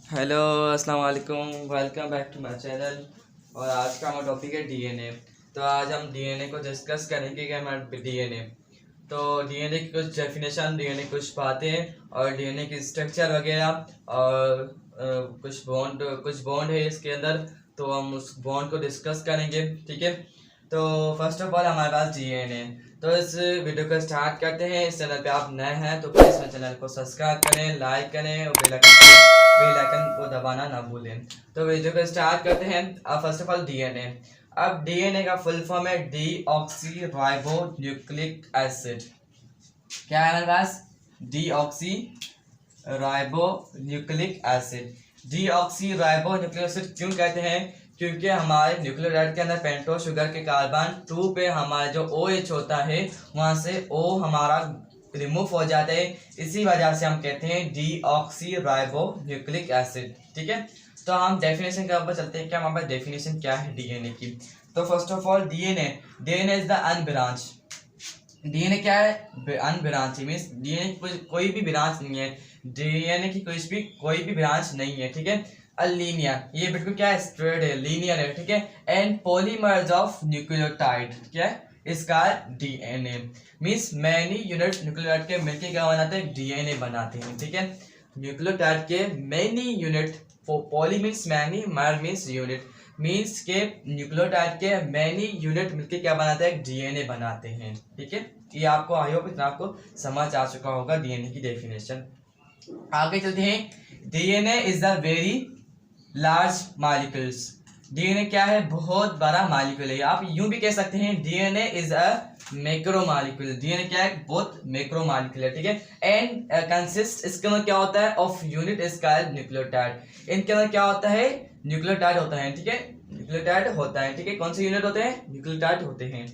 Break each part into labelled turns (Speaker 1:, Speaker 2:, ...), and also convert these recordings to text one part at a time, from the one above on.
Speaker 1: Hello, अस्सलाम वालेकुम। Welcome back to my channel. और आज का हमारा टॉपिक है डीएनए। तो आज हम डीएनए को डिस्कस करेंगे कि हमारा डीएनए तो डीएनए की कुछ डेफिनेशन, डीएनए कुछ बातें और डीएनए की स्ट्रक्चर वगैरह और कुछ बॉन्ड है इसके अंदर। तो हम उस बॉन्ड को डिस्कस करेंगे, ठीक है। तो फर्स्ट ऑफ ऑल हमारे पास डीएनए। तो इस वीडियो को स्टार्ट करते हैं। इस चैनल पे आप नए हैं तो प्लीज़ मेरे चैनल को सब्सक्राइब करें, लाइक करें और बेल आइकन को दबाना ना भूलें। तो वीडियो को स्टार्ट करते हैं। अब फर्स्ट ऑफ ऑल डीएनए। अब डीएनए का फुल फॉर्म है डीऑक्सी राइबो न्यूक्लिक एसिड। क्या है हमारे पास? Deoxyribonucleic acid. Deoxyribonucleic acid क्यों कहते हैं? क्योंकि हमारे न्यूक्लियोटाइड के अंदर पेंटोस शुगर के कार्बन 2 पे हमारा जो OH होता है वहां से O हमारा रिमूव हो जाता है। इसी वजह से हम कहते हैं डीऑक्सी राइबो न्यूक्लिक एसिड, ठीक है। तो हम डेफिनेशन के ऊपर चलते हैं। क्या हमारे पास डेफिनेशन क्या है डीएनए की? तो first of all DNA is the unbranch. DNA क्या है? अनब्रांच मीन्स डीएनए कोई भी ब्रांच नहीं है। डीएनए की कोई भी ब्रांच नहीं है, ठीक है। लीनियर, ये बिल्कुल क्या है? स्ट्रेट है, लीनियर है, ठीक है। एंड पॉलीमर्स ऑफ न्यूक्लियोटाइड, क्या है इसका? DNA means many unit nucleotide के मिलकर क्या बनाते हैं? डीएनए बनाते हैं, ठीक है। न्यूक्लियोटाइड के many unit, poly means many, मर मीन्स यूनिट, मीन्स के न्यूक्लियोटाइड के मैनी यूनिट मिलके क्या बनाते हैं? डीएनए बनाते हैं, ठीक है। ये आपको आई होप इतना आपको समझ आ चुका होगा डीएनए की डेफिनेशन। आगे चलते हैं। DNA is the very large molecules. DNA क्या है? बहुत बड़ा मॉलिक्यूल है। आप यूं भी कह सकते हैं DNA is a macro molecule. DNA क्या है? बहुत मैक्रो मॉलिक्यूल है, ठीक है। एंड कंसिस्ट, इसके अंदर क्या होता है? Of unit is called nucleotide. इनके अंदर क्या होता है? न्यूक्लियोटाइड होता है, ठीक है। न्यूक्लियोटाइड होता है, ठीक है। कौन से यूनिट होते हैं? न्यूक्लियोटाइड होते हैं।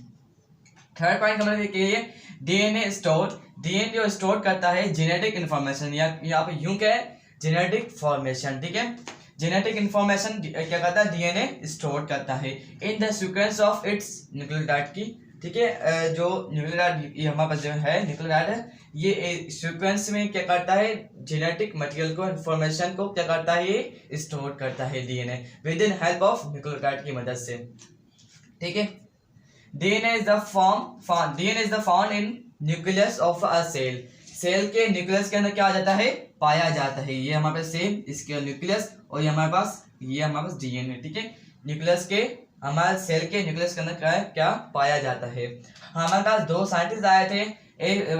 Speaker 1: थर्ड पॉइंट समझने के लिए, डीएनए जो स्टोर करता है जेनेटिक इन्फॉर्मेशन, या यहाँ पे यूं कहे जेनेटिक फॉर्मेशन, ठीक है। जेनेटिक इन्फॉर्मेशन क्या करता है? डीएनए स्टोर करता है in the sequence of its nucleotide की, ठीक है। जो न्यूक्लियोटाइड ये हमारे पास जो है न्यूक्लियोटाइड है, ये सीक्वेंस में क्या करता है? जेनेटिक मटेरियल को, इन्फॉर्मेशन को क्या करता है? ये स्टोर करता है DNA within help of nucleotide की मदद से, ठीक है। DNA is the found in nucleus of a cell. Cell के न्यूक्लियस के अंदर क्या आ जाता है? पाया जाता है। ये हमारे पास सेल, इसके न्यूक्लियस, और ये हमारे पास डीएनए, ठीक है। न्यूक्लियस के, हमारे सेल के न्यूक्लियस के अंदर क्या पाया जाता है? हमारे पास दो साइंटिस्ट आए थे।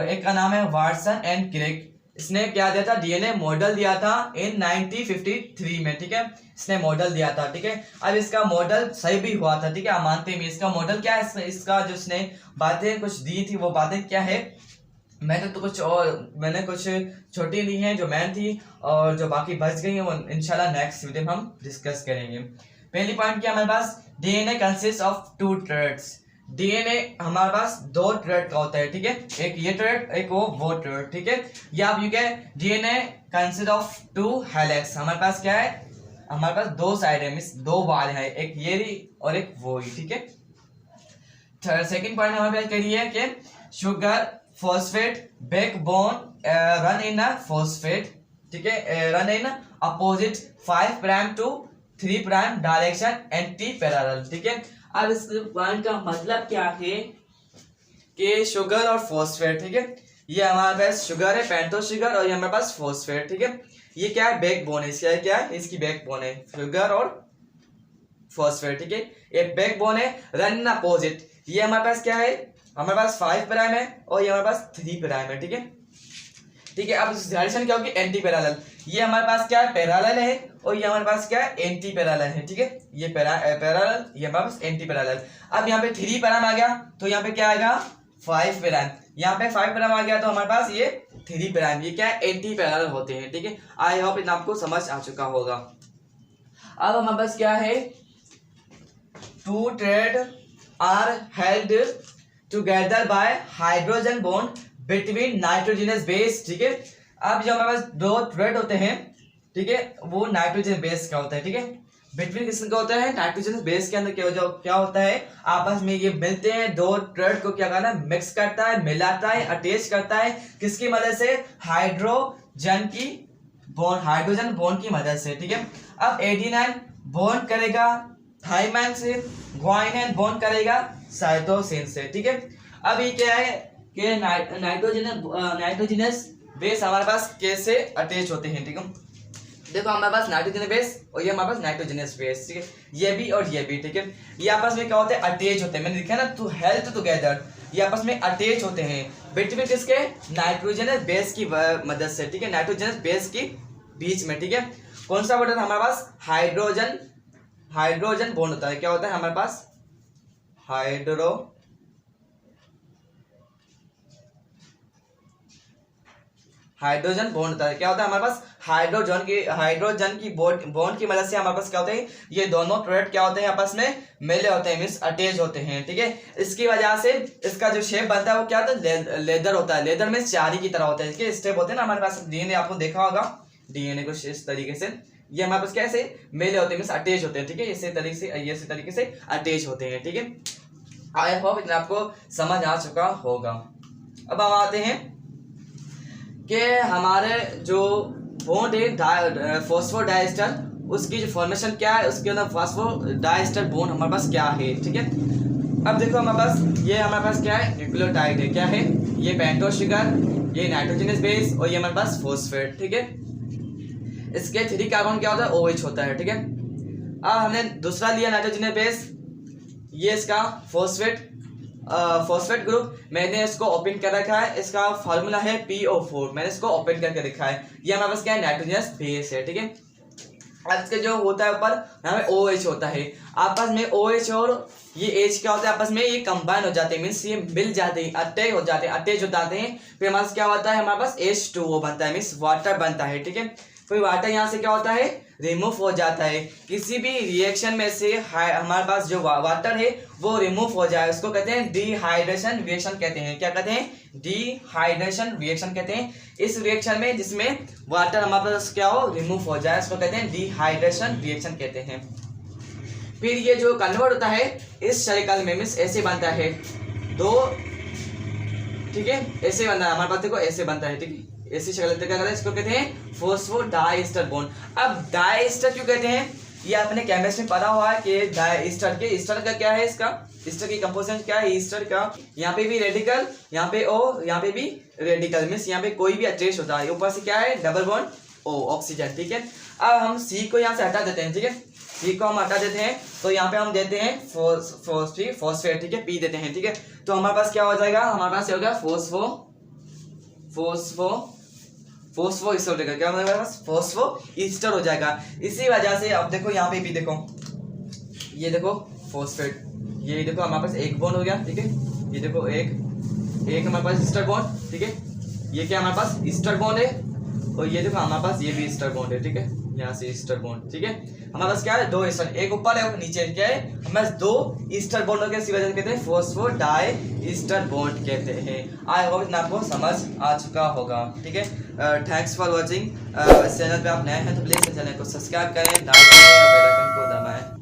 Speaker 1: एक का नाम है वाटसन एंड क्रिक। इसने क्या दिया था? डीएनए मॉडल दिया था इन 1953 में, ठीक है। इसने मॉडल दिया था, ठीक है। अब इसका मॉडल सही भी हुआ था, ठीक है। मानते हैं इसका मॉडल क्या है? इसका जो इसने बातें कुछ दी थी, वो बातें क्या है? मैंने कुछ छोटी ली हैं जो मैन थी, और जो बाकी बच गई हैं वो इंशाल्लाह नेक्स्ट वीडियो में हम डिस्कस करेंगे। पहली पॉइंट क्या हमारे पास? DNA consist of 2 threads. DNA हमारे पास 2 थ्रेड का होता है, ठीक है। एक ये थ्रेड, एक वो थ्रेड, ठीक है। या आप यू क्या? DNA consist of 2 helix. हमारे पास क्या है? हमारे पास 2 साइड है, मीन्स 2 बार है, एक ये और एक वो ही, ठीक है। सेकेंड पॉइंट हमारे पास कह है कि sugar phosphate backbone run in a phosphate, ठीक है, run in opposite 5 prime to 3 prime direction anti parallel, ठीक है। अब इस पॉइंट का मतलब क्या है कि शुगर और फॉस्फेट, ठीक है, ये हमारे पास शुगर है, पेंटोस शुगर, और ये हमारे पास फॉस्फेट, ठीक है। ये क्या है? बैकबोन है। इसका क्या है? इसकी बैकबोन है, शुगर और फॉस्फेट, ठीक है। ये बैकबोन है, रन इन अपोजिट। ये हमारे पास क्या है? हमारे पास 5 प्राइम है, और ये हमारे पास 3 प्राइम है, ठीक है, ठीक है। अब डायरेक्शन क्या होगी? Anti parallel. ये हमारे पास क्या है? पैरेलल है, और ये हमारे पास क्या है? एंटी पैरेलल है, ठीक है। ये पैरेलल, ये हमारे पास एंटी पैरेलल। अब यहाँ पे 3 प्राइम आ गया तो यहाँ पे क्या आएगा? 5 प्राइम। यहाँ पे 5 प्राइम आ गया तो हमारे पास ये 3 प्राइम। ये क्या है? एंटी पैरेलल होते हैं, ठीक है। आई होप इन आपको समझ आ चुका होगा। अब हमारे पास क्या है? 2 thread are held together by hydrogen bond between nitrogenous base, ठीक है। अब जो हमारे पास 2 थ्रेड होते हैं, ठीक है, वो नाइट्रोजन बेस का होता है, ठीक है। बिटवीन किसका होता है? नाइट्रोजन बेस के अंदर क्या होता है? आपस में ये मिलते हैं, 2 थ्रेड को क्या करना है? मिक्स करता है, मिलाता है, अटैच करता है, किसकी मदद से? हाइड्रोजन की बॉन्ड हाइड्रोजन बॉन्ड की मदद से, ठीक है। अब एडेनाइन बॉन्ड करेगा थाइमाइन से, ग्वानिन बॉन्ड करेगा साइटोसिन से, ठीक है। अब ये क्या है कि नाइट्रोजनस बेस हमारे पास कैसे अटैच होते हैं, ठीक है। देखो हमारे पास नाइट्रोजन बेस और ये हमारे पास नाइट्रोजनस बेस, ठीक है, ये भी और ये भी, ठीक है। ये आपस में क्या होते हैं, अटैच होते हैं। मैंने लिखा है ना, टू हेल्थ टुगेदर, ये आपस में अटैच होते हैं बिटवीन किसके, नाइट्रोजनस बेस की मदद से, ठीक है, नाइट्रोजनस बेस की बीच में, ठीक है। कौन सा बॉन्ड हमारे पास, हाइड्रोजन बॉन्ड होता है। क्या होता है हमारे पास, हाइड्रोजन बॉन्ड होता है। क्या होता है हमारे पास, हाइड्रोजन की बॉन्ड की मदद से हमारे पास क्या होता है, ये दोनों प्रोडक्ट क्या होते हैं, आपस में मिले होते हैं, मींस अटैच होते हैं, ठीक है। इसकी वजह से इसका जो शेप बनता है वो क्या होता है, लेदर होता है। लेदर में चारी की तरह होता है। इसके स्टेप होते हैं ना हमारे पास, डीएनए आपको देखा होगा, डीएनए को इस तरीके से ये हमारे पास कैसे मिले होते हैं, मींस अटैच होते हैं, ठीक है। इसी तरीके से अटैच होते हैं, ठीक है। आई होप इतना आपको समझ आ चुका होगा। अब हम आते हैं कि हमारे जो बॉन्ड है फॉस्फोडाइएस्टर, उसकी जो फॉर्मेशन क्या है, उसके अंदर फॉस्फोडाइएस्टर बॉन्ड हमारे पास क्या है, ठीक है। अब देखो हमारे पास ये हमारे पास क्या है, न्यूक्लियोटाइड है। क्या है ये, पेंटोस शुगर, ये नाइट्रोजनस बेस और ये हमारे पास फॉस्फेट, ठीक है। इसके 3 कार्बन क्या होता है, OH होता है, ठीक है। अब हमने दूसरा लिया नाइट्रोजनस बेस, ये इसका फॉस्फेट ग्रुप, मैंने इसको ओपन कर रखा है। इसका फार्मूला है PO4, मैंने इसको ओपन करके रखा है। ये हमारे पास क्या है, नाइट्रोजनस बेस है, ठीक है। अब इसके जो होता है ऊपर यहाँ पे OH होता है। आपस में OH और ये H क्या होता है, आपस में ये कंबाइन हो जाते हैं, मीन्स ये मिल जाते हैं, अटैच हो जाते हैं। फिर हमारे पास क्या होता है, हमारे पास H2O बनता है, मीन्स वाटर बनता है, ठीक है। फिर वाटर यहाँ से क्या होता है, रिमूव हो जाता है। किसी भी रिएक्शन में से हमारे पास जो वाटर है वो रिमूव हो जाए, उसको कहते हैं डिहाइड्रेशन रिएक्शन कहते हैं। क्या कहते हैं, डिहाइड्रेशन रिएक्शन कहते हैं। इस रिएक्शन में जिसमें वाटर हमारे पास क्या हो, रिमूव हो जाए, उसको कहते हैं डिहाइड्रेशन रिएक्शन कहते हैं। फिर ये जो कन्वर्ट होता है इस सर्कल में, मीन्स ऐसे बनता है दो, ठीक है, ऐसे बनता है हमारे पास, देखो ऐसे बनता है, ठीक है, ऐसी शक्ल क्या कहते हैं, इसको कहते हैं फॉस्फोडाइएस्टर बॉन्ड। अब डाइएस्टर क्यों कहते हैं, ये आपने केमिस्ट्री में पढ़ा हुआ है कि ईस्टर का क्या है, इसका ईस्टर की कंपोजिशन क्या है, ईस्टर का यहाँ पे भी रेडिकल, यहाँ पे O, यहाँ पे भी रेडिकल, मीन्स यहाँ पे कोई भी अटैच होता है, ऊपर से क्या है, डबल बॉन्ड O, ऑक्सीजन, ठीक है। अब हम C को यहाँ से हटा देते हैं, ठीक है, C को हम हटा देते हैं, तो यहाँ पे हम देते हैं फॉस्फेट, ठीक है, P देते हैं, ठीक है। तो हमारे पास क्या हो जाएगा, हमारे पास हो गया फॉस्फो ईस्टर हो जाएगा। क्या हमारे पास, फॉस्फो ईस्टर हो जाएगा। इसी वजह से अब देखो यहाँ पे भी देखो, ये देखो फॉस्फेट, ये देखो हमारे पास एक बॉन्ड हो गया, ठीक है, ये देखो एक हमारे पास ईस्टर बॉन्ड, ठीक है, ये क्या हमारे पास ईस्टर बॉन्ड है, और ये देखो हमारे पास ये भी ईस्टर बॉन्ड है, ठीक है, यहाँ से ईस्टर बॉन्ड, ठीक है। हमारे पास क्या है, 2 ईस्टर, एक ऊपर है एक नीचे, क्या है हमारे पास 2 ईस्टर बॉन्ड हो गए, इसी वजह से कहते हैं फॉस्फोडाइएस्टर बॉन्ड कहते हैं। आई होप इतना आपको समझ आ चुका होगा, ठीक है। Thanks for watching. इस चैनल पे आप नए हैं तो प्लीज चैनल को सब्सक्राइब करें, लाइक करें और बेल आइकन को दबाएं।